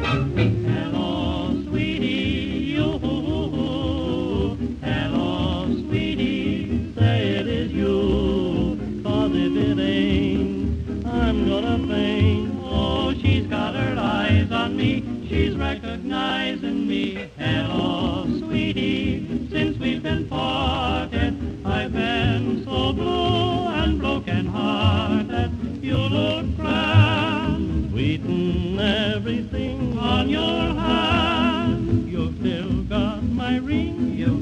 Hello, sweetie, you. Hello, sweetie, say it is you. 'Cause if it ain't, I'm gonna faint. Oh, she's got her eyes on me, she's recognizing me. Hello, sweetie, since we've been parted, I've been so blue and broken-hearted. You look grand, sweet and everything on your hand. You've still got my ring, you